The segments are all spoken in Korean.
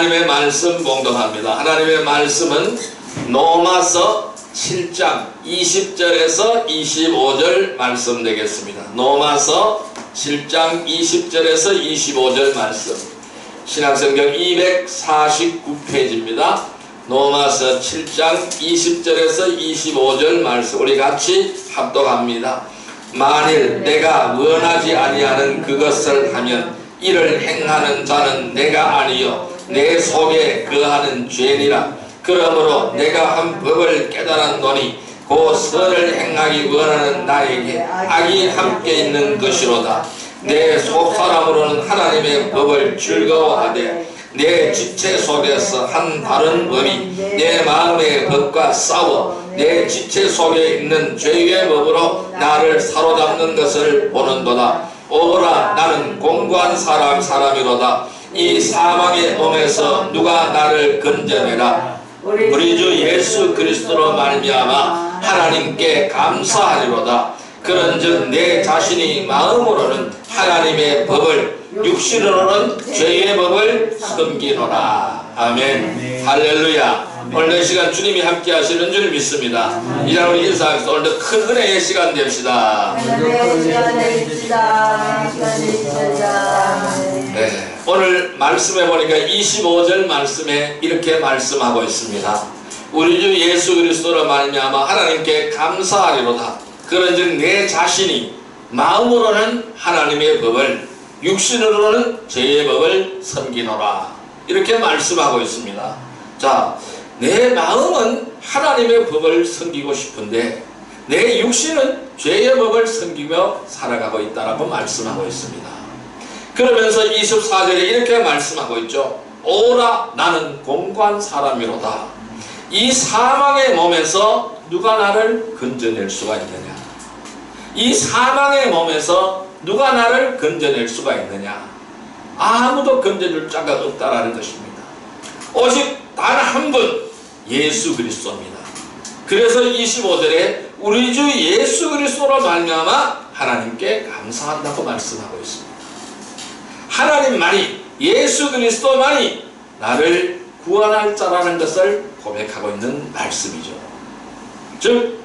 하나님의 말씀 봉독합니다. 하나님의 말씀은 로마서 7장 20절에서 25절 말씀 되겠습니다. 로마서 7장 20절에서 25절 말씀, 신약성경 249페이지입니다. 로마서 7장 20절에서 25절 말씀 우리 같이 합독합니다. 만일 내가 원하지 아니하는 그것을 하면 이를 행하는 자는 내가 아니요 내 속에 거하는 죄니라. 그러므로 내가 한 법을 깨달았노니 그 선을 행하기 원하는 나에게 악이 함께 있는 것이로다. 내 속사람으로는 하나님의 법을 즐거워하되 내 지체 속에서 한 다른 법이 내 마음의 법과 싸워 내 지체 속에 있는 죄의 법으로 나를 사로잡는 것을 보는도다. 오라, 나는 공고한 사람이로다. 이 사망의 몸에서 누가 나를 건져내라. 우리 주 예수 그리스도로 말미암아 하나님께 감사하리로다. 그런즉 내 자신이 마음으로는 하나님의 법을, 육신으로는 죄의 법을 섬기노라. 아멘. 할렐루야. 오늘 이 시간 주님이 함께 하시는 줄 믿습니다. 이제 우리 인사하면서 오늘도 큰 은혜의 시간 됩시다. 네, 오늘 말씀해 보니까 25절 말씀에 이렇게 말씀하고 있습니다. 우리 주 예수 그리스도로 말미암아 하나님께 감사하리로다. 그런즉 내 자신이 마음으로는 하나님의 법을, 육신으로는 죄의 법을 섬기노라. 이렇게 말씀하고 있습니다. 자, 내 마음은 하나님의 법을 섬기고 싶은데 내 육신은 죄의 법을 섬기며 살아가고 있다라고 말씀하고 있습니다. 그러면서 24절에 이렇게 말씀하고 있죠. 오라, 나는 공고한 사람이로다. 이 사망의 몸에서 누가 나를 건져낼 수가 있느냐? 이 사망의 몸에서 누가 나를 건져낼 수가 있느냐? 아무도 건져줄 자가 없다라는 것입니다. 오직 단 한 분, 예수 그리스도입니다. 그래서 25절에 우리 주 예수 그리스도로 말미암아 하나님께 감사한다고 말씀하고 있습니다. 하나님만이, 예수 그리스도만이 나를 구원할 자라는 것을 고백하고 있는 말씀이죠. 즉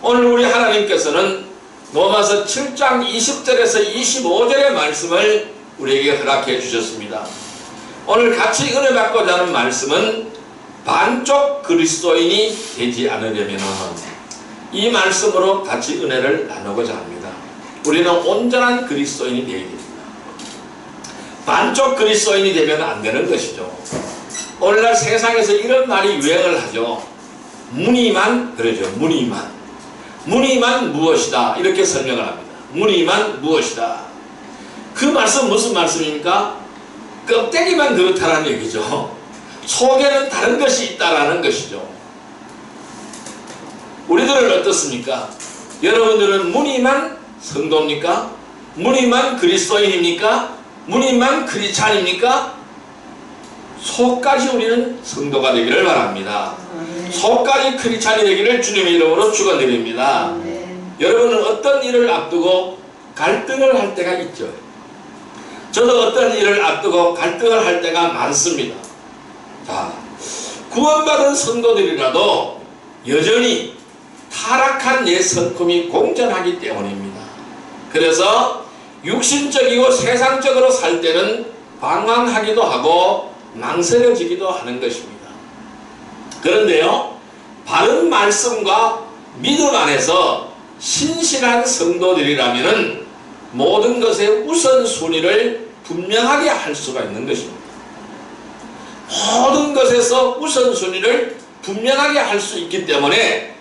오늘 우리 하나님께서는 로마서 7장 20절에서 25절의 말씀을 우리에게 허락해 주셨습니다. 오늘 같이 은혜 받고자 하는 말씀은 반쪽 그리스도인이 되지 않으려면 이 말씀으로 같이 은혜를 나누고자 합니다. 우리는 온전한 그리스도인이 되어야 됩니다. 반쪽 그리스도인이 되면 안 되는 것이죠. 오늘날 세상에서 이런 말이 유행을 하죠. 무늬만, 그러죠. 무늬만 무엇이다, 이렇게 설명을 합니다. 무늬만 무엇이다. 그 말씀 무슨 말씀입니까? 껍데기만 그렇다는 얘기죠. 속에는 다른 것이 있다라는 것이죠. 우리들은 어떻습니까? 여러분들은 무늬만 성도입니까? 무늬만 그리스도인입니까? 무늬만 크리스찬입니까? 속까지 우리는 성도가 되기를 바랍니다. 속까지 크리스찬이 되기를 주님의 이름으로 축원드립니다. 여러분은 어떤 일을 앞두고 갈등을 할 때가 있죠. 저도 어떤 일을 앞두고 갈등을 할 때가 많습니다. 자, 구원받은 성도들이라도 여전히 타락한 옛 성품이 공존하기 때문입니다. 그래서 육신적이고 세상적으로 살 때는 방황하기도 하고 망설여지기도 하는 것입니다. 그런데요, 바른 말씀과 믿음 안에서 신실한 성도들이라면 모든 것의 우선순위를 분명하게 할 수가 있는 것입니다. 모든 것에서 우선순위를 분명하게 할 수 있기 때문에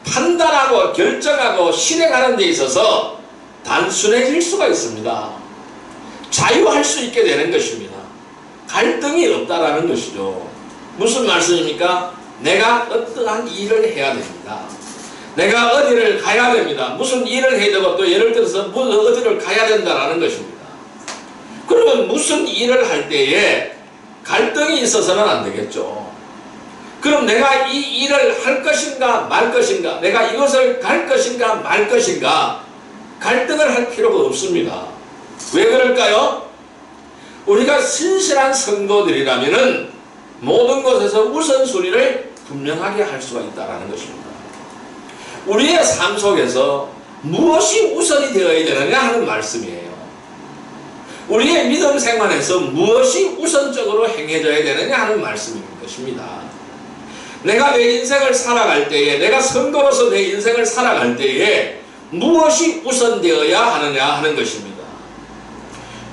판단하고 결정하고 실행하는 데 있어서 단순해질 수가 있습니다. 자유할 수 있게 되는 것입니다. 갈등이 없다라는 것이죠. 무슨 말씀입니까? 내가 어떠한 일을 해야 됩니다. 내가 어디를 가야 됩니다. 무슨 일을 해야 되고 또 예를 들어서 어디를 가야 된다라는 것입니다. 그러면 무슨 일을 할 때에 갈등이 있어서는 안 되겠죠. 그럼 내가 이 일을 할 것인가 말 것인가, 내가 이것을 갈 것인가 말 것인가, 갈등을 할 필요가 없습니다. 왜 그럴까요? 우리가 신실한 성도들이라면은 모든 것에서 우선순위를 분명하게 할 수가 있다는 것입니다. 우리의 삶 속에서 무엇이 우선이 되어야 되느냐 하는 말씀이에요. 우리의 믿음 생활에서 무엇이 우선적으로 행해져야 되느냐 하는 말씀인 것입니다. 내가 내 인생을 살아갈 때에, 내가 성도로서 내 인생을 살아갈 때에 무엇이 우선되어야 하느냐 하는 것입니다.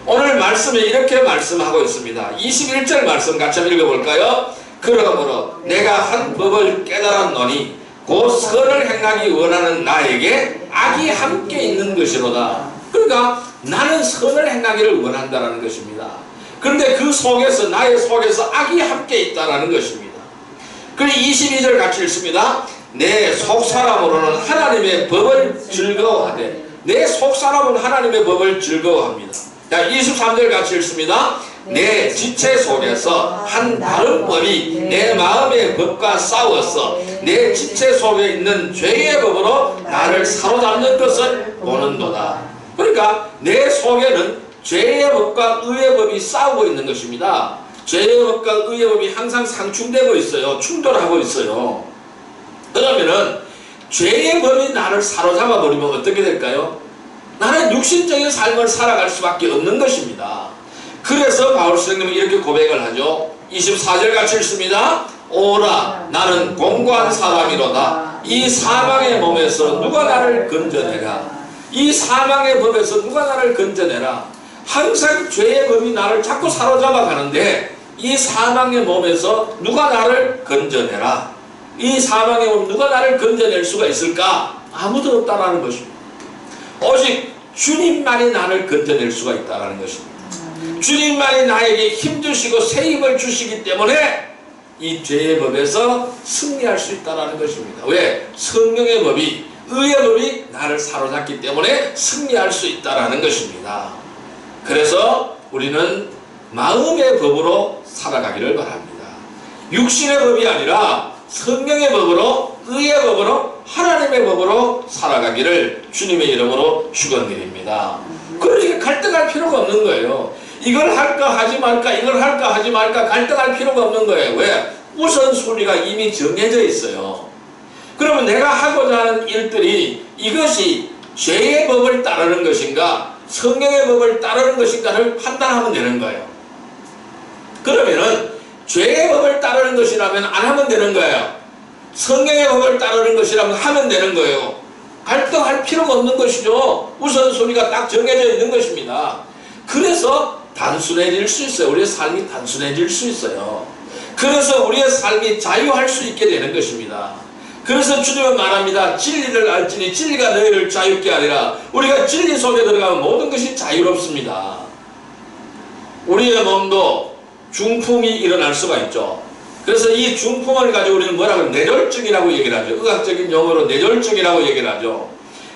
오늘 말씀에 이렇게 말씀하고 있습니다. 21절 말씀 같이 한번 읽어볼까요? 그러므로 내가 한 법을 깨달았노니 곧 선을 행하기 원하는 나에게 악이 함께 있는 것이로다. 그러니까 나는 선을 행하기를 원한다는 것입니다. 그런데 그 속에서, 나의 속에서 악이 함께 있다는 것입니다. 그리고 22절 같이 읽습니다. 내 속사람으로는 하나님의 법을 즐거워하되, 내 속사람은 하나님의 법을 즐거워합니다. 자, 23절 같이 읽습니다. 내 지체 속에서 한 다른 법이 내 마음의 법과 싸워서 내 지체 속에 있는 죄의 법으로 나를 사로잡는 것을 보는도다. 그러니까 내 속에는 죄의 법과 의의 법이 싸우고 있는 것입니다. 죄의 법과 의의 법이 항상 상충되고 있어요. 충돌하고 있어요. 그러면은 죄의 법이 나를 사로잡아 버리면 어떻게 될까요? 나는 육신적인 삶을 살아갈 수밖에 없는 것입니다. 그래서 바울 선생님은 이렇게 고백을 하죠. 24절 같이 읽습니다. 오라 나는 공고한 사람이로다. 이 사망의 몸에서 누가 나를 건져내라. 이 사망의 법에서 누가 나를 건져내라. 항상 죄의 법이 나를 자꾸 사로잡아 가는데 이 사망의 몸에서 누가 나를 건져내라. 이 사망의 몸 누가 나를 건져낼 수가 있을까? 아무도 없다라는 것입니다. 오직 주님만이 나를 건져낼 수가 있다는 것입니다. 주님만이 나에게 힘주시고 새 힘을 주시기 때문에 이 죄의 법에서 승리할 수 있다는 것입니다. 왜? 성령의 법이, 의의 법이 나를 사로잡기 때문에 승리할 수 있다는 것입니다. 그래서 우리는 마음의 법으로 살아가기를 바랍니다. 육신의 법이 아니라 성령의 법으로, 의의 법으로, 하나님의 법으로 살아가기를 주님의 이름으로 축원드립니다. 그러니까 갈등할 필요가 없는 거예요. 이걸 할까 하지 말까, 이걸 할까 하지 말까 갈등할 필요가 없는 거예요. 왜? 우선순위가 이미 정해져 있어요. 그러면 내가 하고자 하는 일들이 이것이 죄의 법을 따르는 것인가 성령의 법을 따르는 것인가를 판단하면 되는 거예요. 그러면은 죄의 법을 따르는 것이라면 안 하면 되는 거예요. 성령의 법을 따르는 것이라면 하면 되는 거예요. 갈등할 필요가 없는 것이죠. 우선순위가 딱 정해져 있는 것입니다. 그래서 단순해질 수 있어요. 우리의 삶이 단순해질 수 있어요. 그래서 우리의 삶이 자유할 수 있게 되는 것입니다. 그래서 주님은 말합니다. 진리를 알지니 진리가 너희를 자유케 하리라. 우리가 진리 속에 들어가면 모든 것이 자유롭습니다. 우리의 몸도 중풍이 일어날 수가 있죠. 그래서 이 중풍을 가지고 우리는 뭐라고 해요? 뇌졸중이라고 얘기를 하죠. 의학적인 용어로 뇌졸중이라고 얘기를 하죠.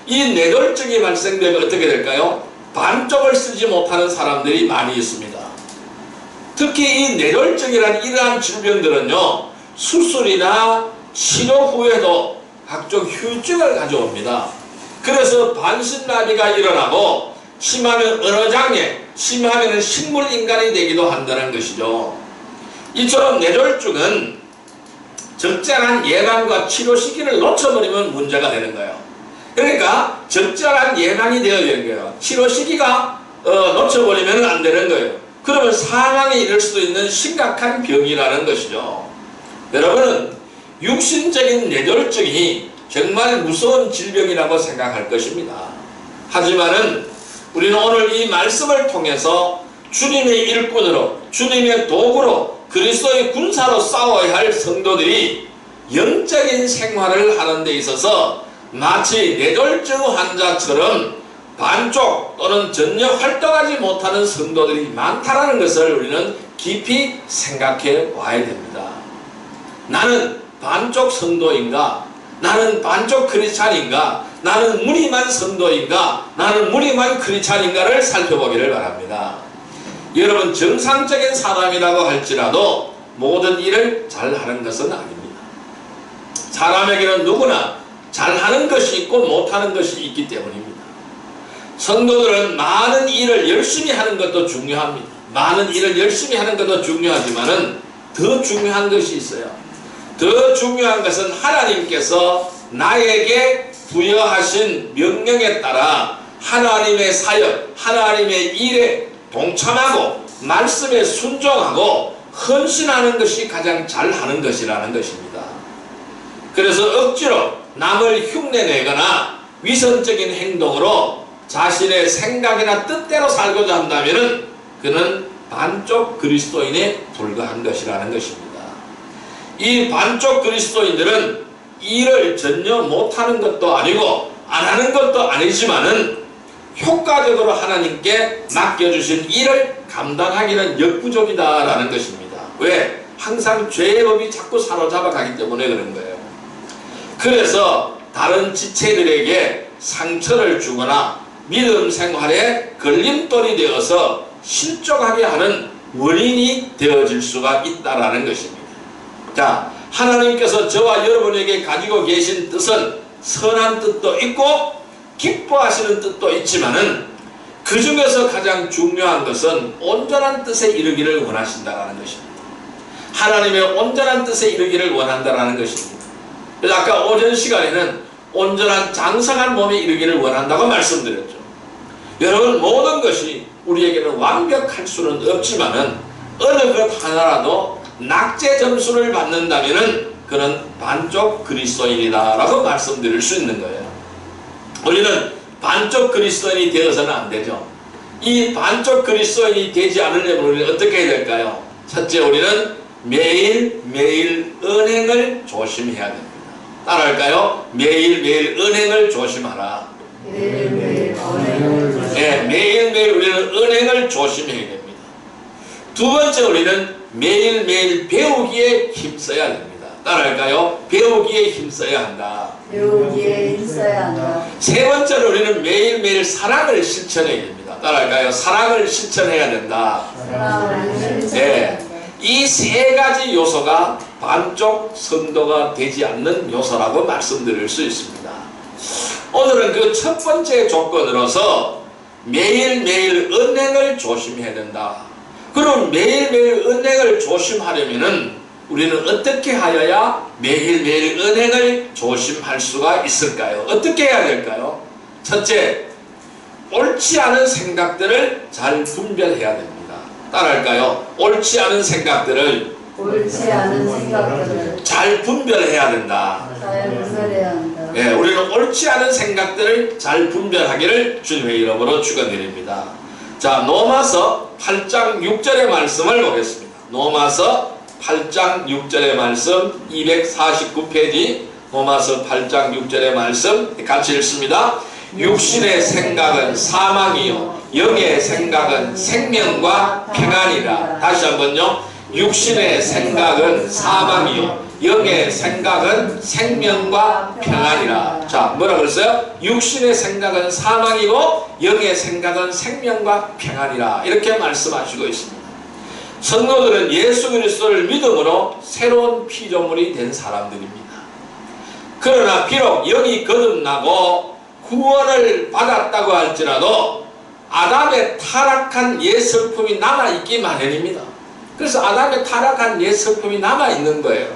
이 뇌졸중이 발생되면 어떻게 될까요? 반쪽을 쓰지 못하는 사람들이 많이 있습니다. 특히 이 뇌졸중이라는 이러한 질병들은요, 수술이나 치료 후에도 각종 후유증을 가져옵니다. 그래서 반신마비가 일어나고 심하면 언어장애, 심하면 식물인간이 되기도 한다는 것이죠. 이처럼 뇌졸중은 적절한 예방과 치료 시기를 놓쳐버리면 문제가 되는 거예요. 그러니까 적절한 예방이 되어야 되는 거예요. 치료 시기가 놓쳐버리면 안 되는 거예요. 그러면 사망에 이를 수도 있는 심각한 병이라는 것이죠. 여러분은 육신적인 뇌졸중이 정말 무서운 질병이라고 생각할 것입니다. 하지만은 우리는 오늘 이 말씀을 통해서 주님의 일꾼으로, 주님의 도구로, 그리스도의 군사로 싸워야 할 성도들이 영적인 생활을 하는 데 있어서 마치 뇌졸중 환자처럼 반쪽 또는 전혀 활동하지 못하는 성도들이 많다는 것을 우리는 깊이 생각해 봐야 됩니다. 나는 반쪽 성도인가? 나는 반쪽 크리스찬인가? 나는 무늬만 성도인가? 나는 무늬만 크리스찬인가를 살펴보기를 바랍니다. 여러분, 정상적인 사람이라고 할지라도 모든 일을 잘하는 것은 아닙니다. 사람에게는 누구나 잘하는 것이 있고 못하는 것이 있기 때문입니다. 성도들은 많은 일을 열심히 하는 것도 중요합니다. 많은 일을 열심히 하는 것도 중요하지만은 더 중요한 것이 있어요. 더 중요한 것은 하나님께서 나에게 부여하신 명령에 따라 하나님의 사역, 하나님의 일에 동참하고 말씀에 순종하고 헌신하는 것이 가장 잘하는 것이라는 것입니다. 그래서 억지로 남을 흉내내거나 위선적인 행동으로 자신의 생각이나 뜻대로 살고자 한다면 그는 반쪽 그리스도인에 불과한 것이라는 것입니다. 이 반쪽 그리스도인들은 일을 전혀 못하는 것도 아니고 안 하는 것도 아니지만은 효과적으로 하나님께 맡겨주신 일을 감당하기는 역부족이다라는 것입니다. 왜? 항상 죄의 법이 자꾸 사로잡아 가기 때문에 그런 거예요. 그래서 다른 지체들에게 상처를 주거나 믿음 생활에 걸림돌이 되어서 실족하게 하는 원인이 되어질 수가 있다라는 것입니다. 자, 하나님께서 저와 여러분에게 가지고 계신 뜻은 선한 뜻도 있고 기뻐하시는 뜻도 있지만은 그 중에서 가장 중요한 것은 온전한 뜻에 이르기를 원하신다라는 것입니다. 하나님의 온전한 뜻에 이르기를 원한다라는 것입니다. 그래서 아까 오전 시간에는 온전한 장성한 몸에 이르기를 원한다고 말씀드렸죠. 여러분, 모든 것이 우리에게는 완벽할 수는 없지만은 어느 것 하나라도 낙제 점수를 받는다면은 그는 반쪽 그리스도인이다 라고 말씀드릴 수 있는 거예요. 우리는 반쪽 그리스도인이 되어서는 안 되죠. 이 반쪽 그리스도인이 되지 않으려면 우리는 어떻게 해야 될까요? 첫째, 우리는 매일매일 은행을 조심해야 됩니다. 따라할까요? 매일매일 은행을 조심하라. 매일매일 은행을 조심하라. 네, 매일매일 우리는 은행을 조심해야 됩니다. 두 번째, 우리는 매일매일 배우기에 힘써야 됩니다. 따라할까요? 배우기에 힘써야 한다. 배우기에 힘써야 한다. 세 번째로 우리는 매일매일 사랑을 실천해야 됩니다. 따라할까요? 사랑을 실천해야 된다. 사랑을 실천해야 네. 한다. 이 세 가지 요소가 반쪽 성도가 되지 않는 요소라고 말씀드릴 수 있습니다. 오늘은 그 첫 번째 조건으로서 매일매일 은행을 조심해야 된다. 그럼 매일매일 은행을 조심하려면은 우리는 어떻게 하여야 매일매일 은행을 조심할 수가 있을까요? 어떻게 해야 될까요? 첫째, 옳지 않은 생각들을 잘 분별해야 됩니다. 따라할까요? 옳지 않은 생각들을 잘 분별해야 된다. 잘 분별해야 한다. 예, 우리는 옳지 않은 생각들을 잘 분별하기를 주님의 이름으로 축원드립니다. 자, 로마서 8장 6절의 말씀을 보겠습니다. 로마서 8장 6절의 말씀 249페이지 로마서 8장 6절의 말씀 같이 읽습니다. 육신의 생각은 사망이요 영의 생각은 생명과 평안이라. 다시 한번요. 육신의 생각은 사망이요 영의 생각은 생명과 평안이라. 자, 뭐라 그랬어요? 육신의 생각은 사망이고 영의 생각은 생명과 평안이라. 이렇게 말씀하시고 있습니다. 성도들은 예수 그리스도를 믿음으로 새로운 피조물이 된 사람들입니다. 그러나 비록 영이 거듭나고 구원을 받았다고 할지라도 아담의 타락한 옛 성품이 남아있기 마련입니다. 그래서 아담의 타락한 옛 성품이 남아있는 거예요.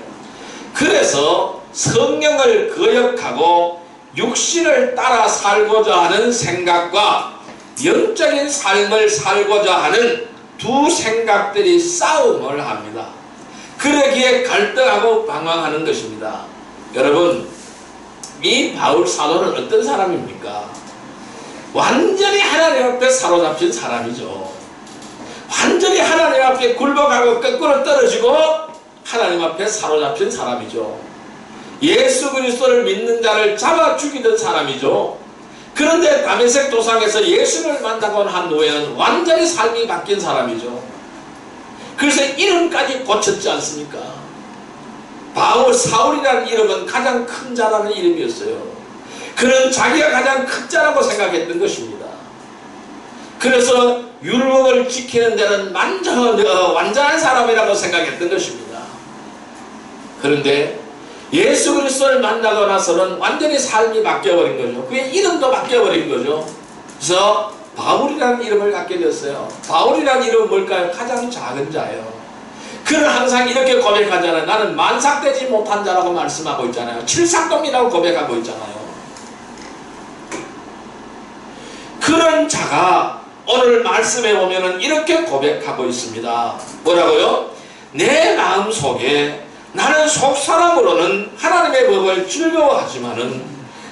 그래서 성령을 거역하고 육신을 따라 살고자 하는 생각과 영적인 삶을 살고자 하는 두 생각들이 싸움을 합니다. 그러기에 갈등하고 방황하는 것입니다. 여러분, 이 바울 사도는 어떤 사람입니까? 완전히 하나님 앞에 사로잡힌 사람이죠. 완전히 하나님 앞에 굴복하고 거꾸로 떨어지고 하나님 앞에 사로잡힌 사람이죠. 예수 그리스도를 믿는 자를 잡아 죽이던 사람이죠. 그런데 다메섹 도상에서 예수를 만나고 한 후에는 완전히 삶이 바뀐 사람이죠. 그래서 이름까지 고쳤지 않습니까? 바울 사울이라는 이름은 가장 큰 자라는 이름이었어요. 그는 자기가 가장 큰 자라고 생각했던 것입니다. 그래서 율법을 지키는 데는 완전한 사람이라고 생각했던 것입니다. 그런데 예수 그리스도를 만나고 나서는 완전히 삶이 바뀌어버린 거죠. 그의 이름도 바뀌어버린 거죠. 그래서 바울이라는 이름을 갖게 됐어요. 바울이라는 이름은 뭘까요? 가장 작은 자예요. 그는 항상 이렇게 고백하잖아요. 나는 만삭되지 못한 자라고 말씀하고 있잖아요. 칠삭동이라고 고백하고 있잖아요. 그런 자가 오늘 말씀에 보면은 이렇게 고백하고 있습니다. 뭐라고요? 내 마음속에 나는 속사람으로는 하나님의 법을 즐거워하지만은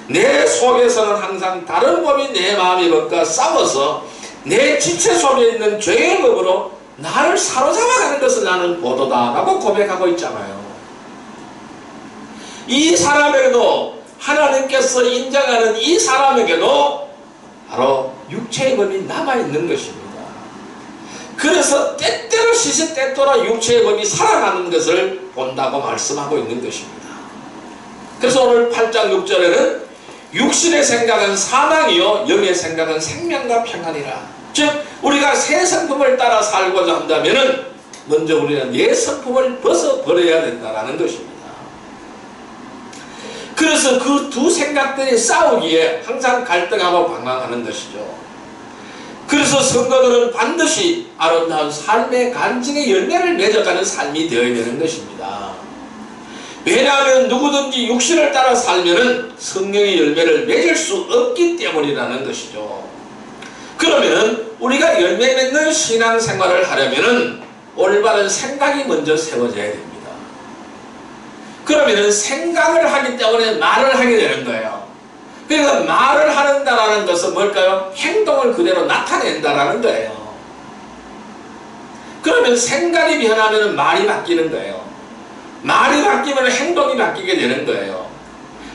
내 속에서는 항상 다른 법이 내 마음의 법과 싸워서 내 지체 속에 있는 죄의 법으로 나를 사로잡아가는 것을 나는 보도다 라고 고백하고 있잖아요. 이 사람에게도 하나님께서 인정하는 이 사람에게도 바로 육체의 법이 남아있는 것입니다. 그래서 때때로 시시때때로 육체의 법이 살아가는 것을 본다고 말씀하고 있는 것입니다. 그래서 오늘 8장 6절에는 육신의 생각은 사망이요 영의 생각은 생명과 평안이라. 즉 우리가 새 성품을 따라 살고자 한다면 먼저 우리는 옛 성품을 벗어버려야 된다는 것입니다. 그래서 그 두 생각들이 싸우기에 항상 갈등하고 방황하는 것이죠. 그래서 성도들은 반드시 아름다운 삶의 간증의 열매를 맺어가는 삶이 되어야 되는 것입니다. 왜냐하면 누구든지 육신을 따라 살면은 성령의 열매를 맺을 수 없기 때문이라는 것이죠. 그러면 우리가 열매 맺는 신앙생활을 하려면 올바른 생각이 먼저 세워져야 됩니다. 그러면 생각을 하기 때문에 말을 하게 되는 거예요. 그러니까 말을 한다는 것은 뭘까요? 행동을 그대로 나타낸다는 거예요. 그러면 생각이 변하면 말이 바뀌는 거예요. 말이 바뀌면 행동이 바뀌게 되는 거예요.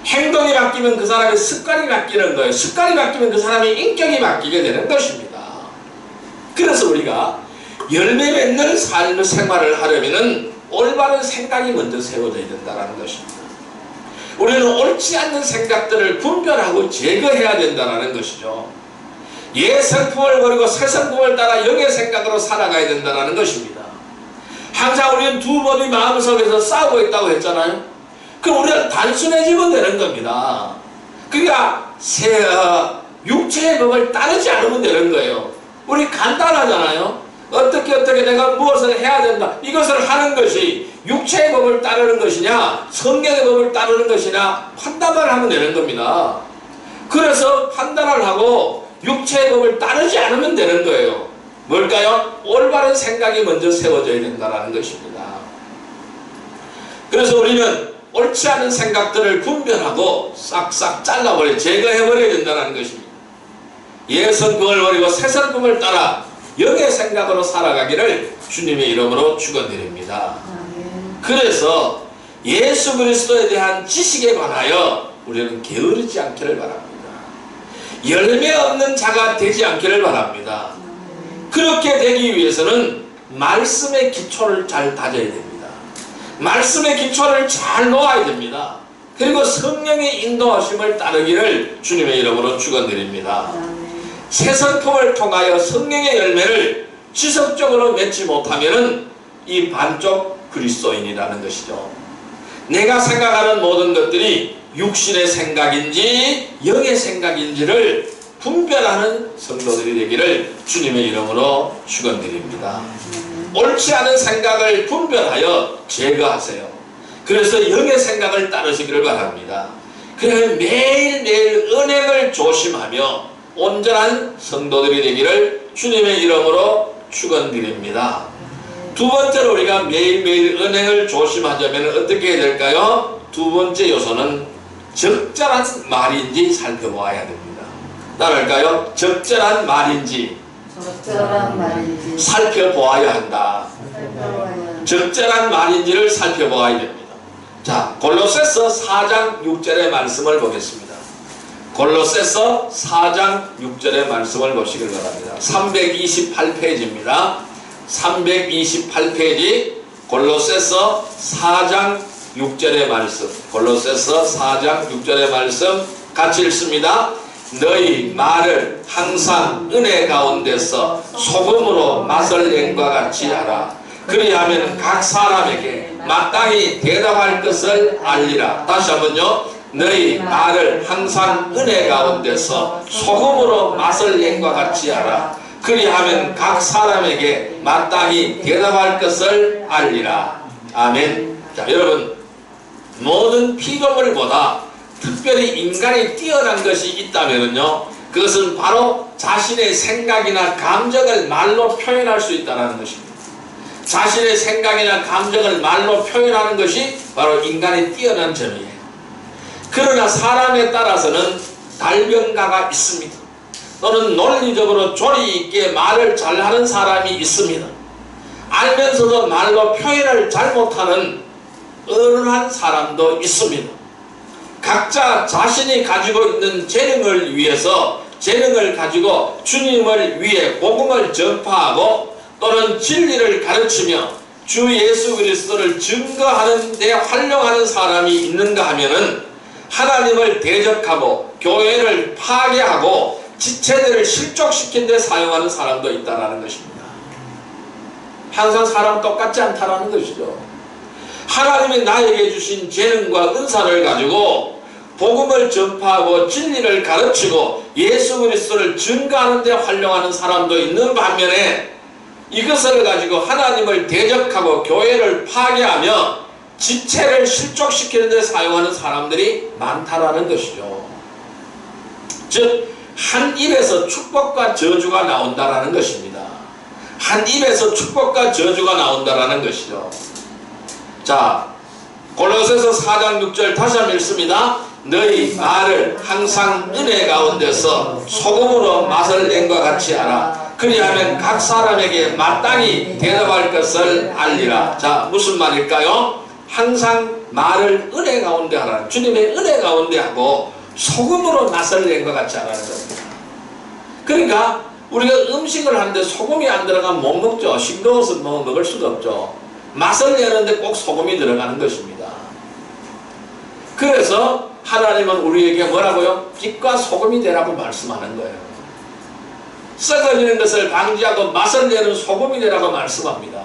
행동이 바뀌면 그 사람의 습관이 바뀌는 거예요. 습관이 바뀌면 그 사람의 인격이 바뀌게 되는 것입니다. 그래서 우리가 열매 맺는 삶의 생활을 하려면 올바른 생각이 먼저 세워져야 된다는 것입니다. 우리는 옳지 않는 생각들을 분별하고 제거해야 된다는 것이죠. 옛 성품을 버리고 새 성품을 따라 영의 생각으로 살아가야 된다는 것입니다. 항상 우리는 두 법이 마음속에서 싸우고 있다고 했잖아요. 그럼 우리는 단순해지면 되는 겁니다. 그러니까 육체의 법을 따르지 않으면 되는 거예요. 우리 간단하잖아요. 어떻게 내가 무엇을 해야 된다. 이것을 하는 것이 육체의 법을 따르는 것이냐 성경의 법을 따르는 것이냐 판단만 하면 되는 겁니다. 그래서 판단을 하고 육체의 법을 따르지 않으면 되는 거예요. 뭘까요? 올바른 생각이 먼저 세워져야 된다는 것입니다. 그래서 우리는 옳지 않은 생각들을 분별하고 싹싹 잘라버려 제거해버려야 된다는 것입니다. 옛 성품을 버리고 새 성품을 따라 영의 생각으로 살아가기를 주님의 이름으로 축원드립니다. 그래서 예수 그리스도에 대한 지식에 관하여 우리는 게으르지 않기를 바랍니다. 열매 없는 자가 되지 않기를 바랍니다. 그렇게 되기 위해서는 말씀의 기초를 잘 다져야 됩니다. 말씀의 기초를 잘 놓아야 됩니다. 그리고 성령의 인도하심을 따르기를 주님의 이름으로 축원드립니다. 새 성품을 통하여 성령의 열매를 지속적으로 맺지 못하면 이 반쪽 그리스도인이라는 것이죠. 내가 생각하는 모든 것들이 육신의 생각인지 영의 생각인지를 분별하는 성도들이 되기를 주님의 이름으로 축원드립니다. 옳지 않은 생각을 분별하여 제거하세요. 그래서 영의 생각을 따르시기를 바랍니다. 그래서 매일매일 은행을 조심하며 온전한 성도들이 되기를 주님의 이름으로 축원드립니다. 두 번째로 우리가 매일매일 은행을 조심하자면 어떻게 해야 될까요? 두 번째 요소는 적절한 말인지 살펴보아야 됩니다. 따를까요? 적절한 말인지 살펴보아야 한다. 적절한 말인지를 살펴보아야 됩니다. 자, 골로새서 4장 6절의 말씀을 보겠습니다. 골로새서 4장 6절의 말씀을 보시길 바랍니다. 328페이지입니다. 328페이지 골로새서 4장 6절의 말씀. 골로새서 4장 6절의 말씀 같이 읽습니다. 너희 말을 항상 은혜 가운데서 소금으로 맛을 낸과 같이 하라. 그리하면 각 사람에게 마땅히 대답할 것을 알리라. 다시 한번요. 너희 말을 항상 은혜 가운데서 소금으로 맛을 낸과 같이 하라. 그리하면 각 사람에게 마땅히 대답할 것을 알리라. 아멘. 자, 여러분, 모든 피조물보다 특별히 인간이 뛰어난 것이 있다면요, 그것은 바로 자신의 생각이나 감정을 말로 표현할 수 있다는 것입니다. 자신의 생각이나 감정을 말로 표현하는 것이 바로 인간의 뛰어난 점이에요. 그러나 사람에 따라서는 달변가가 있습니다. 또는 논리적으로 조리 있게 말을 잘하는 사람이 있습니다. 알면서도 말로 표현을 잘 못하는 어른한 사람도 있습니다. 각자 자신이 가지고 있는 재능을 위해서, 재능을 가지고 주님을 위해 복음을 전파하고 또는 진리를 가르치며 주 예수 그리스도를 증거하는 데 활용하는 사람이 있는가 하면은 하나님을 대적하고 교회를 파괴하고 지체들을 실족시킨 데 사용하는 사람도 있다는 것입니다. 항상 사람 똑같지 않다는 것이죠. 하나님이 나에게 주신 재능과 은사를 가지고 복음을 전파하고 진리를 가르치고 예수 그리스도를 증거하는 데 활용하는 사람도 있는 반면에 이것을 가지고 하나님을 대적하고 교회를 파괴하며 지체를 실족시키는 데 사용하는 사람들이 많다라는 것이죠. 즉, 한 입에서 축복과 저주가 나온다라는 것입니다. 한 입에서 축복과 저주가 나온다라는 것이죠. 자, 골로새서 4장 6절 다시 한번 읽습니다. 너희 말을 항상 은혜 가운데서 소금으로 맛을 낸과 같이 하라. 그리하면 각 사람에게 마땅히 대답할 것을 알리라. 자, 무슨 말일까요? 항상 말을 은혜 가운데 하라. 주님의 은혜 가운데 하고 소금으로 맛을 낸 것 같이 하라는 겁니다. 그러니까 우리가 음식을 하는데 소금이 안 들어가면 못 먹죠. 싱거워서 먹을 수도 없죠. 맛을 내는데 꼭 소금이 들어가는 것입니다. 그래서 하나님은 우리에게 뭐라고요? 빛과 소금이 되라고 말씀하는 거예요. 썩어지는 것을 방지하고 맛을 내는 소금이 되라고 말씀합니다.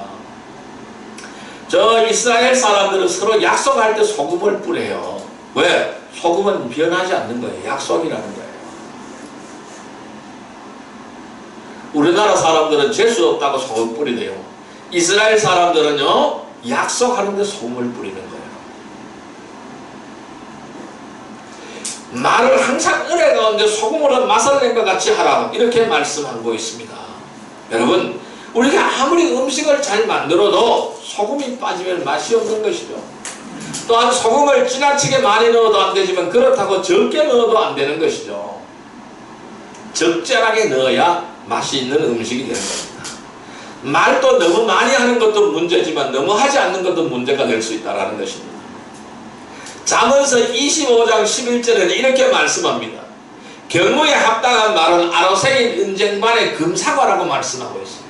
저 이스라엘 사람들은 서로 약속할 때 소금을 뿌려요. 왜? 소금은 변하지 않는 거예요. 약속이라는 거예요. 우리나라 사람들은 재수 없다고 소금 뿌리대요. 이스라엘 사람들은요, 약속하는데 소금을 뿌리는 거예요. 말을 항상 은혜 가운데 소금으로 맛을 낸 것 같이 하라, 이렇게 말씀하고 있습니다. 여러분, 우리가 아무리 음식을 잘 만들어도 소금이 빠지면 맛이 없는 것이죠. 또한 소금을 지나치게 많이 넣어도 안 되지만 그렇다고 적게 넣어도 안 되는 것이죠. 적절하게 넣어야 맛이 있는 음식이 되는 겁니다. 말도 너무 많이 하는 것도 문제지만 너무 하지 않는 것도 문제가 될 수 있다는 것입니다. 잠언서 25장 11절에는 이렇게 말씀합니다. 경무에 합당한 말은 아로새긴 은쟁반의 금사과라고 말씀하고 있습니다.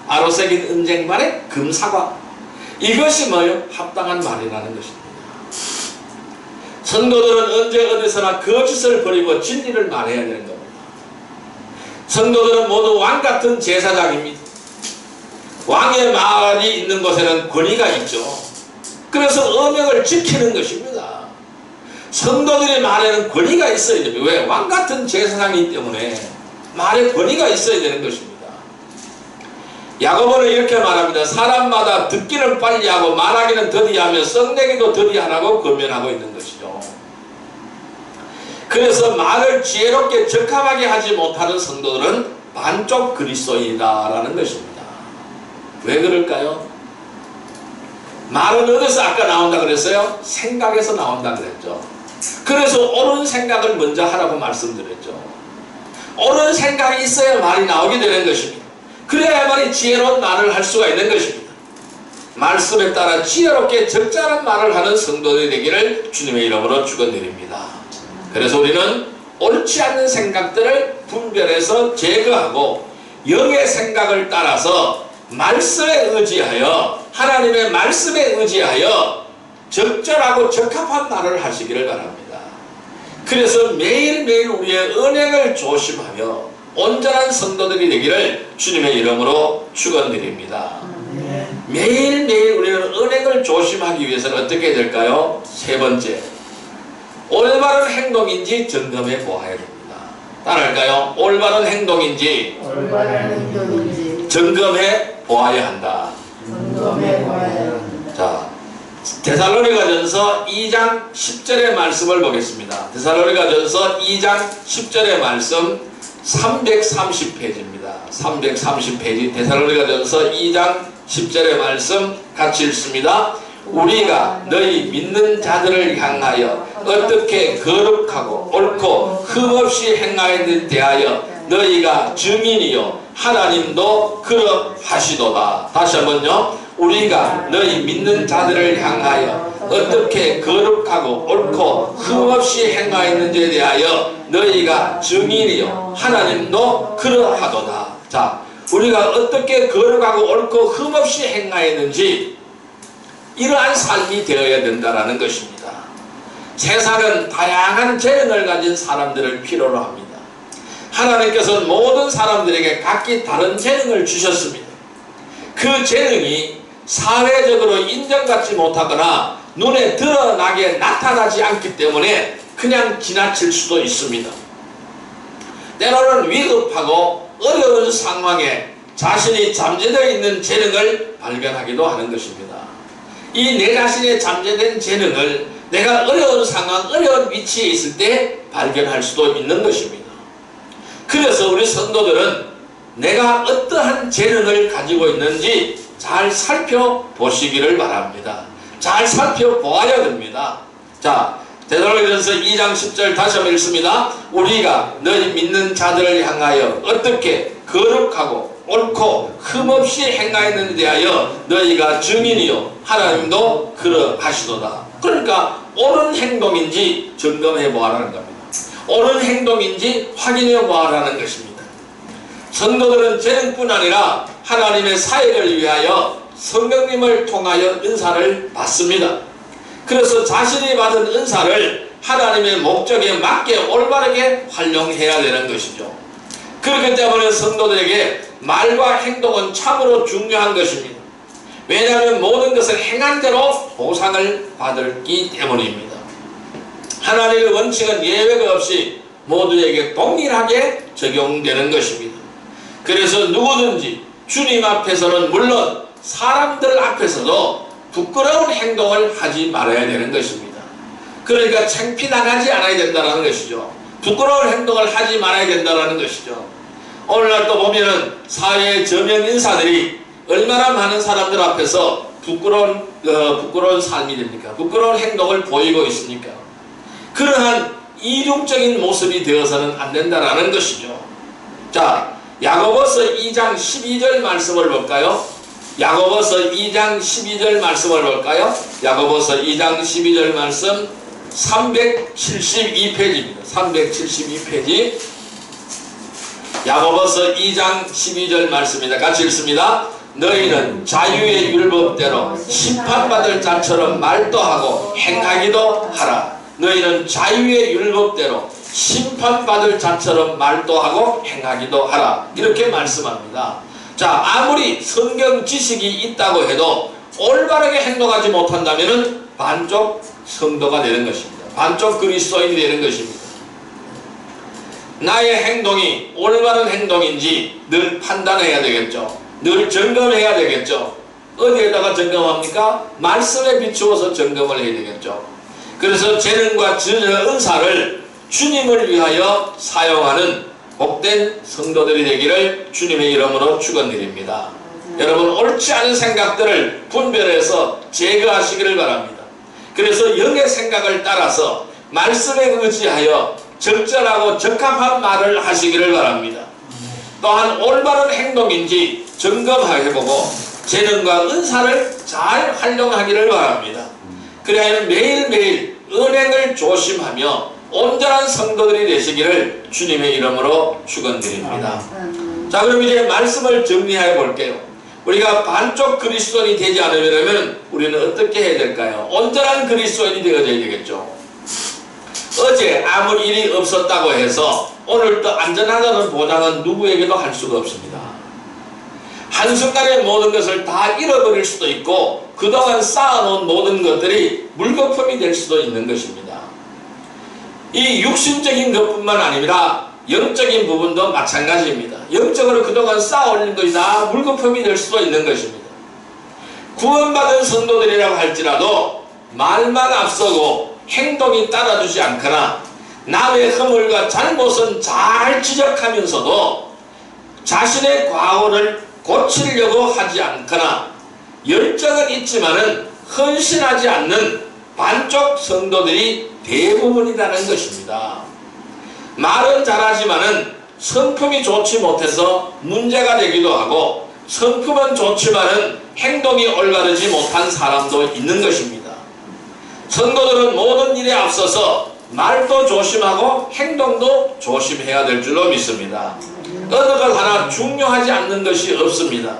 아로새긴 은쟁반의 금사과, 이것이 뭐예요? 합당한 말이라는 것입니다. 성도들은 언제 어디서나 거짓을 버리고 진리를 말해야 되는 겁니다. 성도들은 모두 왕같은 제사장입니다. 왕의 말이 있는 곳에는 권위가 있죠. 그래서 어명을 지키는 것입니다. 성도들의 말에는 권위가 있어야 됩니다. 왜? 왕같은 제사장이기 때문에 말에 권위가 있어야 되는 것입니다. 야고보는 이렇게 말합니다. 사람마다 듣기는 빨리 하고 말하기는 더디하며 썩내기도 더디하라고 권면하고 있는 것이죠. 그래서 말을 지혜롭게 적합하게 하지 못하는 성도들은 반쪽 그리스도인이다라는 것입니다. 왜 그럴까요? 말은 어디서 아까 나온다 그랬어요? 생각에서 나온다 그랬죠. 그래서 옳은 생각을 먼저 하라고 말씀드렸죠. 옳은 생각이 있어야 말이 나오게 되는 것입니다. 그래야만이 지혜로운 말을 할 수가 있는 것입니다. 말씀에 따라 지혜롭게 적절한 말을 하는 성도들이 되기를 주님의 이름으로 축원드립니다. 그래서 우리는 옳지 않는 생각들을 분별해서 제거하고 영의 생각을 따라서 말씀에 의지하여, 하나님의 말씀에 의지하여 적절하고 적합한 말을 하시기를 바랍니다. 그래서 매일매일 우리의 언행을 조심하며 온전한 성도들이 되기를 주님의 이름으로 축원드립니다. 매일매일 우리는 언행을 조심하기 위해서는 어떻게 될까요? 세 번째, 올바른 행동인지 점검해 보아야 됩니다. 따라할까요? 올바른 행동인지 올바른 행동인지 점검해 보아야 한다. 점검해 보아야 한다. 자, 데살로니가전서 2장 10절의 말씀을 보겠습니다. 데살로니가전서 2장 10절의 말씀 330페이지입니다. 330페이지 데살로니가전서 2장 10절의 말씀 같이 읽습니다. 우리가 너희 믿는 자들을 향하여 어떻게 거룩하고 옳고 흠없이 행하였는지 대하여 너희가 증인이요 하나님도 그러하시도다. 다시 한번요. 우리가 너희 믿는 자들을 향하여 어떻게 거룩하고 옳고 흠없이 행하였는지에 대하여 너희가 증인이요 하나님도 그러하도다. 자, 우리가 어떻게 거룩하고 옳고 흠없이 행하였는지 이러한 삶이 되어야 된다는 것입니다. 세상은 다양한 재능을 가진 사람들을 필요로 합니다. 하나님께서는 모든 사람들에게 각기 다른 재능을 주셨습니다. 그 재능이 사회적으로 인정받지 못하거나 눈에 드러나게 나타나지 않기 때문에 그냥 지나칠 수도 있습니다. 때로는 위급하고 어려운 상황에 자신이 잠재되어 있는 재능을 발견하기도 하는 것입니다. 이 내 자신의 잠재된 재능을 내가 어려운 상황, 어려운 위치에 있을 때 발견할 수도 있는 것입니다. 그래서 우리 성도들은 내가 어떠한 재능을 가지고 있는지 잘 살펴보시기를 바랍니다. 잘 살펴보아야 됩니다. 자, 데살로니가전서 2장 10절 다시 한번 읽습니다. 우리가 너희 믿는 자들을 향하여 어떻게 거룩하고 옳고 흠없이 행하였는데 대하여 너희가 증인이요 하나님도 그러하시도다. 그러니까 옳은 행동인지 점검해 보아라는 겁니다. 옳은 행동인지 확인해 보아라는 것입니다. 성도들은 재능뿐 아니라 하나님의 사역을 위하여 성령님을 통하여 은사를 받습니다. 그래서 자신이 받은 은사를 하나님의 목적에 맞게 올바르게 활용해야 되는 것이죠. 그렇기 때문에 성도들에게 말과 행동은 참으로 중요한 것입니다. 왜냐하면 모든 것을 행한 대로 보상을 받기 때문입니다. 하나님의 원칙은 예외가 없이 모두에게 동일하게 적용되는 것입니다. 그래서 누구든지 주님 앞에서는 물론 사람들 앞에서도 부끄러운 행동을 하지 말아야 되는 것입니다. 그러니까 창피당하지 않아야 된다는 것이죠. 부끄러운 행동을 하지 말아야 된다는 것이죠. 오늘날 또 보면은 사회의 저명 인사들이 얼마나 많은 사람들 앞에서 부끄러운 삶이 됩니까? 부끄러운 행동을 보이고 있습니까? 그러한 이중적인 모습이 되어서는 안 된다는 것이죠. 자, 야고보서 2장 12절 말씀을 볼까요? 야고보서 2장 12절 말씀을 볼까요? 야고보서 2장 12절 말씀 372페이지입니다. 372페이지 야고보서 2장 12절 말씀입니다. 같이 읽습니다. 너희는 자유의 율법대로 심판받을 자처럼 말도 하고 행하기도 하라. 너희는 자유의 율법대로 심판받을 자처럼 말도 하고 행하기도 하라. 이렇게 말씀합니다. 자, 아무리 성경 지식이 있다고 해도 올바르게 행동하지 못한다면 반쪽 성도가 되는 것입니다. 반쪽 그리스도인이 되는 것입니다. 나의 행동이 올바른 행동인지 늘 판단해야 되겠죠. 늘 점검해야 되겠죠. 어디에다가 점검합니까? 말씀에 비추어서 점검을 해야 되겠죠. 그래서 재능과 은사를 주님을 위하여 사용하는 복된 성도들이 되기를 주님의 이름으로 축원드립니다. 여러분, 옳지 않은 생각들을 분별해서 제거하시기를 바랍니다. 그래서 영의 생각을 따라서 말씀에 의지하여 적절하고 적합한 말을 하시기를 바랍니다. 또한 올바른 행동인지 점검해보고 재능과 은사를 잘 활용하기를 바랍니다. 그래야 매일매일 은행을 조심하며 온전한 성도들이 되시기를 주님의 이름으로 축원드립니다. 자, 그럼 이제 말씀을 정리해 볼게요. 우리가 반쪽 그리스도인이 되지 않으려면 우리는 어떻게 해야 될까요? 온전한 그리스도인이 되어야 되겠죠. 어제 아무 일이 없었다고 해서 오늘 또 안전하다는 보장은 누구에게도 할 수가 없습니다. 한순간에 모든 것을 다 잃어버릴 수도 있고 그동안 쌓아놓은 모든 것들이 물거품이 될 수도 있는 것입니다. 이 육신적인 것뿐만 아니라 영적인 부분도 마찬가지입니다. 영적으로 그동안 쌓아올린 것이 다 물거품이 될 수도 있는 것입니다. 구원받은 성도들이라고 할지라도 말만 앞서고 행동이 따라주지 않거나 남의 허물과 잘못은 잘 지적하면서도 자신의 과오를 고치려고 하지 않거나 열정은 있지만은 헌신하지 않는 반쪽 성도들이 대부분이라는 것입니다. 말은 잘하지만은 성품이 좋지 못해서 문제가 되기도 하고, 성품은 좋지만은 행동이 올바르지 못한 사람도 있는 것입니다. 성도들은 모든 일에 앞서서 말도 조심하고 행동도 조심해야 될 줄로 믿습니다. 어느 것 하나 중요하지 않는 것이 없습니다.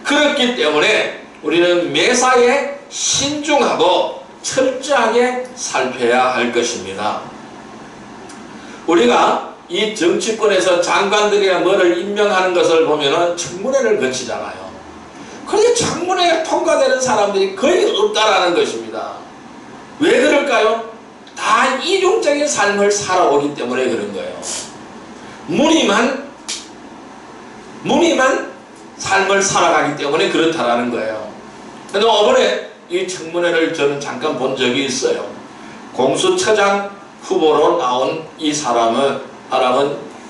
그렇기 때문에 우리는 매사에 신중하고 철저하게 살펴야 할 것입니다. 우리가 이 정치권에서 장관들이나 뭐를 임명하는 것을 보면은 청문회를 거치잖아요. 그런데 청문회가 통과되는 사람들이 거의 없다라는 것입니다. 왜 그럴까요? 다 이중적인 삶을 살아오기 때문에 그런 거예요. 무늬만 삶을 살아가기 때문에 그렇다라는 거예요. 그런데 이번에 이 청문회를 저는 잠깐 본 적이 있어요. 공수처장 후보로 나온 이 사람은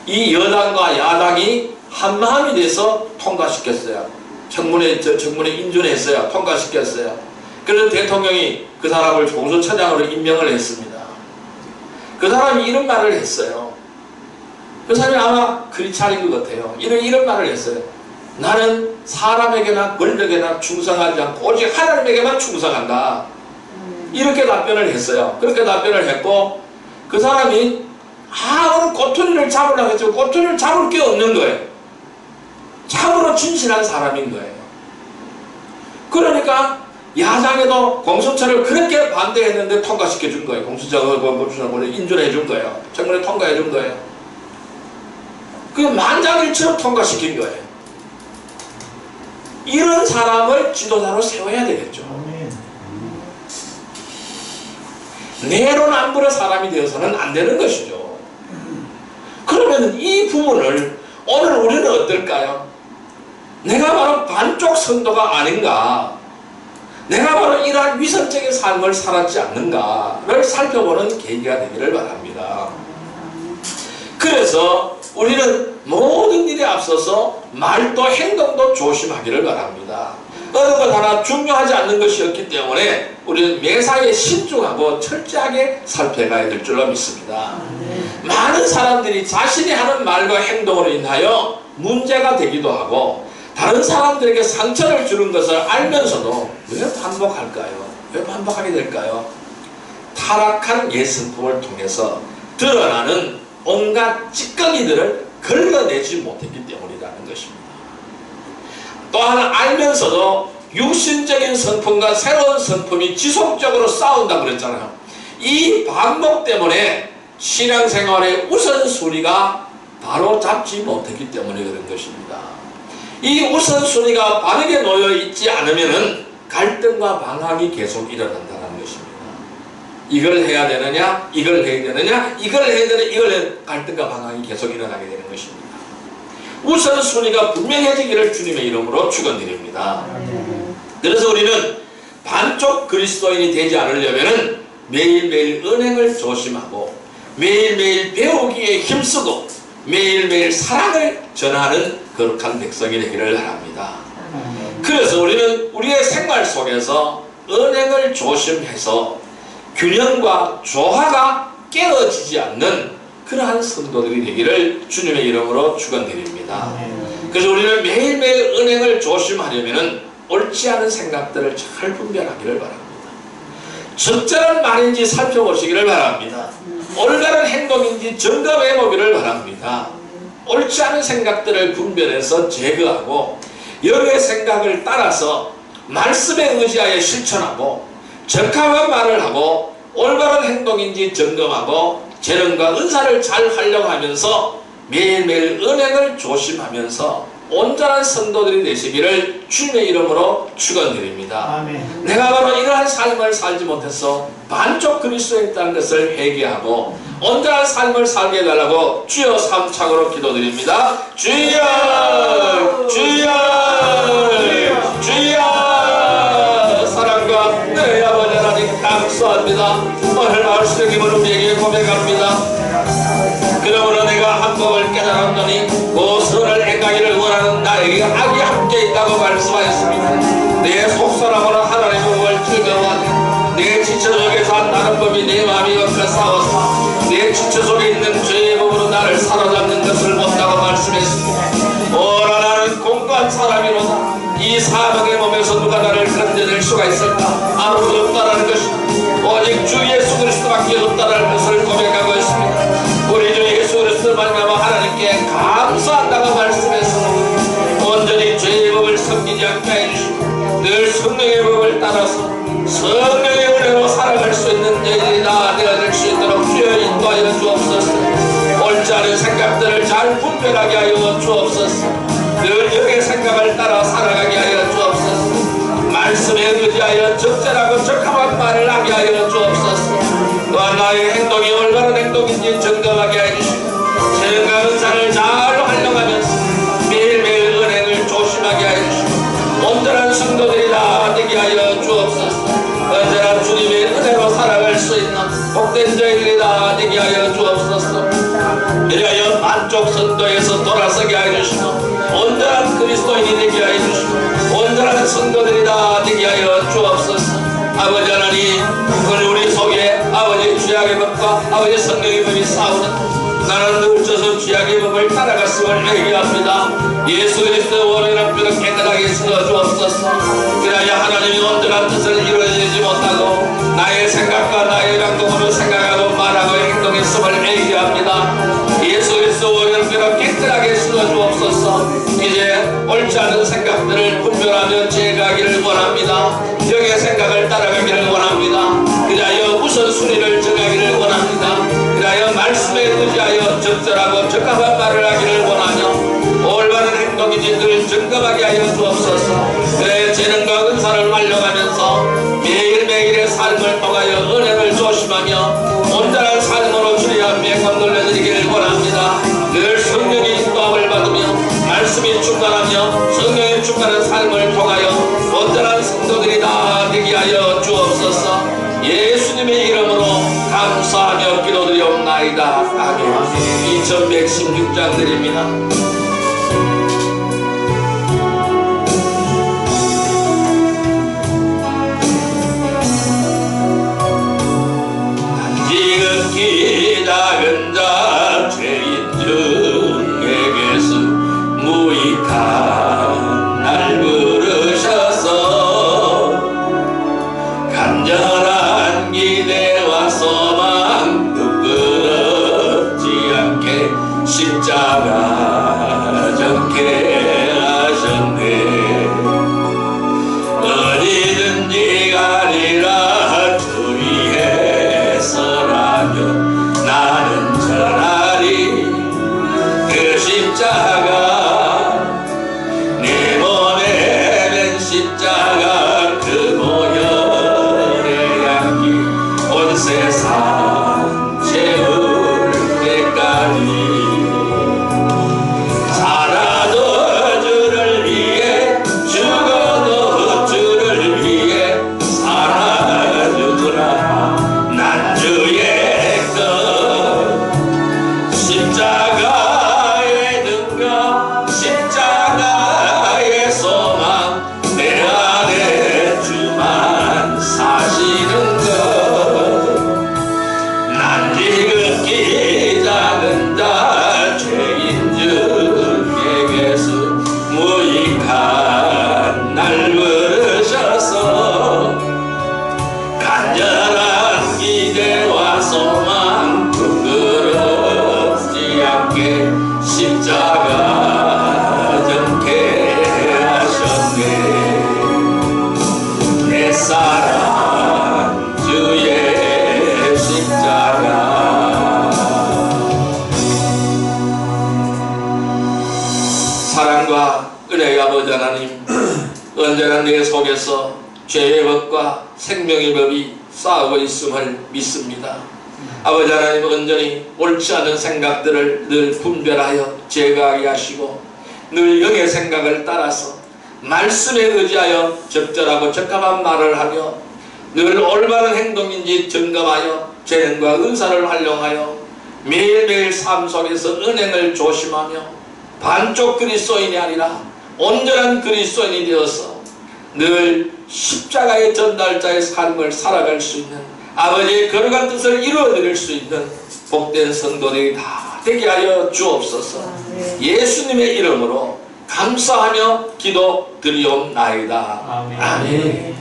이 여당과 야당이 한마음이 돼서 통과시켰어요. 청문회 인준했어요. 통과시켰어요. 그래서 대통령이 그 사람을 공수처장으로 임명을 했습니다. 그 사람이 이런 말을 했어요. 그 사람이 아마 그리 차린 것 같아요. 이런 말을 했어요. 나는 사람에게나 권력에나 충성하지 않고 오직 하나님에게만 충성한다. 이렇게 답변을 했어요. 그렇게 답변을 했고, 그 사람이 오늘 꼬투리를 잡으려고 했지만 꼬투리를 잡을 게 없는 거예요. 참으로 진실한 사람인 거예요. 그러니까 야당에도 공수처를 그렇게 반대했는데 통과시켜 준 거예요. 공수처를 인준해 준 거예요. 청문회 통과해 준 거예요. 그 만장일치로 통과시킨 거예요. 이런 사람을 지도자로 세워야 되겠죠. 내로남불의 사람이 되어서는 안 되는 것이죠. 그러면 이 부분을 오늘 우리는 어떨까요? 내가 바로 반쪽 성도가 아닌가, 내가 바로 이러한 위선적인 삶을 살았지 않는가를 살펴보는 계기가 되기를 바랍니다. 그래서 우리는 모든 일에 앞서서 말도 행동도 조심하기를 바랍니다. 어느 것 하나 중요하지 않는 것이 없기 때문에 우리는 매사에 신중하고 철저하게 살펴가야 될 줄로 믿습니다. 많은 사람들이 자신이 하는 말과 행동으로 인하여 문제가 되기도 하고, 다른 사람들에게 상처를 주는 것을 알면서도 왜 반복할까요? 왜 반복하게 될까요? 타락한 옛 성품을 통해서 드러나는 온갖 찌꺼기들을 걸러내지 못했기 때문이라는 것입니다. 또 하나, 알면서도 육신적인 성품과 새로운 성품이 지속적으로 싸운다고 그랬잖아요. 이 반복 때문에 신앙생활의 우선순위가 바로 잡지 못했기 때문에 그런 것입니다. 이 우선순위가 바르게 놓여 있지 않으면 갈등과 방황이 계속 일어난다는 것입니다. 이걸 해야 되느냐, 이걸 해야 되느냐, 이걸 해야 되느냐, 이걸 해야 되느냐, 갈등과 방황이 계속 일어나게 되는 것입니다. 우선순위가 분명해지기를 주님의 이름으로 축원드립니다. 그래서 우리는 반쪽 그리스도인이 되지 않으려면 매일매일 은행을 조심하고, 매일매일 배우기에 힘쓰고, 매일매일 사랑을 전하는 거룩한 백성이 되기를 바랍니다. 그래서 우리는 우리의 생활 속에서 은행을 조심해서 균형과 조화가 깨어지지 않는 그러한 성도들이 되기를 주님의 이름으로 축원드립니다. 그래서 우리는 매일매일 은행을 조심하려면 옳지 않은 생각들을 잘 분별하기를 바랍니다. 적절한 말인지 살펴보시기를 바랍니다. 올바른 행동인지 점검해 보기를 바랍니다. 옳지 않은 생각들을 분별해서 제거하고, 여러의 생각을 따라서 말씀에 의지하여 실천하고, 적합한 말을 하고, 올바른 행동인지 점검하고, 재능과 은사를 잘 활용하면서 매일매일 은행을 조심하면서 온전한 성도들이 되시기를 주님의 이름으로 축원드립니다. 내가 바로 이러한 삶을 살지 못해서 반쪽 그리스도에 있다는 것을 회개하고 온전한 삶을 살게 해달라고 주여 삼창으로 기도드립니다. 주여 주여 주여. 사랑과 내 아버지 하나님 감사합니다. 오늘 말씀의 힘을 우리에게 고백합니다. 그러므로 내가 한 법을 깨달았더니 그 선을 행하기를 원하는 나에게 악이 함께 있다고 말씀하였습니다. 내 속사람으로 하나님의 법을 즐겨하되 내 지체 속에서 다른 법이 내 마음이 옆에 싸워서 내 지체 속에 있는 죄의 법으로 나를 사로잡는 것을 못다고 말씀했습니다. 오라 나는 공고한 사람이로다. 이 사망의 몸에서 누가 나를 건져낼 수가 있을까? 아무도 없다라는 것입니다. 오직 주 예수 그리스도밖에 없다라는 것을 고백하고 있습니다. 우리 주 예수 그리스도를 말미암아 하나님께 감사한다고 말씀했습니다. 온전히 죄의 법을 섬기지 않게 해주시고 늘 성령의 법을 따라서 성령의 은혜로 살아갈 수 있는 저희들이 다 되어질 수 있도록 주여 인도하여 주옵소서. 옳지 않은 생각들을 잘 분별하게 하여 주옵소서. 늘 영의 생각을 따라 살아가게 하여 주옵소서. 말씀에 의지하여 적절하고 적합한 말을 하게 하여 주옵소서. 또한 나의 행동이 올바른 행동인지 점검하게 해주시고 재능과 은사를 잘 활용하면서 매일매일 은행을 조심하게 해주시고 온전한 성도들이 다 되게 하여 주옵소서. 언제나 주님의 은혜로 살아갈 수 있는 복된 저희들이 다 되게 하여 주옵소서. 이하여 만족 선도에서 돌아서게 하여 주시고 온전한 그리스도인이 되게 하여 주시고 온전한 성도들이 다 되게 하여 주옵소서. 아버지 하나님, 오늘 우리 속에 아버지 죄악의 법과 아버지 성령의 법이 싸우는 나는 늘 져서 죄악의 법을 따라갔음을 회개합니다. 예수 그리스도 원하는 뼈를 깨끗하게 쓸어 주옵소서. 그래야 하나님이 온전한 뜻을 이루어지지 못하고 나의 생각과 나의 방법으로 생각하고 말하고 행동했음을 회개합니다. 예수 그리스도 원하는 뼈를 깨끗하게 쓸어 주옵소서. 이제 옳지 않은 생각들을 분별하며 제거하기를 원합니다. 영의 생각을 따라가기를 원합니다. 그래야 우선순위를 정하기를 원합니다. 그래야 말씀에 의지하여 적절하고 적합한 말을 하기를 원하며 올바른 행동인지 늘 점검하게 하여 주옵소서. 그래야 재능과 은사를 활용하면서 매일매일의 삶을 통하여 은혜를 조심하며 온전한 삶으로 주님 앞에 건널려드리기를 원합니다. 늘 성령의 인도함을 받으며 말씀이 충만하며 성령의 충만한 삶을 통하여 온전한 성도들이 다 되게 하여 주옵소서. 예수님의 이름으로 감사하며 기도드리옵나이다. 아멘. 2116장 드립니다. 지극히 작은 자 죄인 중에게서 무익한 날 부르셔서 간절한 기대와 소망 부끄럽지 않게 십자가 져게 하셨네. 어디든지 가리라 주 위에 서라며 나는 전하리 그 십자가 내 몸에 된 십자가 그 보혈의 향기 온 세상 채울 때까지 살아도 주를 위해 죽어도 주를 위해 살아주더라. 난 주의 것 십자가의 능력 십자가의 소망 내 안에 주만 사시는 것. 난 지극히 작은 자 죄인 중에게서 무익한 날 부르셔서 간절한 기대와 소망 부끄럽지 않게 십자가 져게 하셨네. 내 사랑 주의 십자가. 사랑과 은혜의 아버지 하나님, 언제나 내 속에서 죄의 법과 생명의 법이 싸우고 있음을 믿습니다. 아버지 하나님, 온전히 옳지 않은 생각들을 늘 분별하여 제거하게 하시고 늘 영의 생각을 따라서 말씀에 의지하여 적절하고 적합한 말을 하며 늘 올바른 행동인지 점검하여 재능과 은사를 활용하여 매일매일 삶 속에서 은행을 조심하며 반쪽 그리스도인이 아니라 온전한 그리스도인이 되어서 늘 십자가의 전달자의 삶을 살아갈 수 있는, 아버지의 거룩한 뜻을 이루어드릴 수 있는 복된 성도들이 다 되게 하여 주옵소서. 예수님의 이름으로 감사하며 기도 드리옵나이다. 아멘.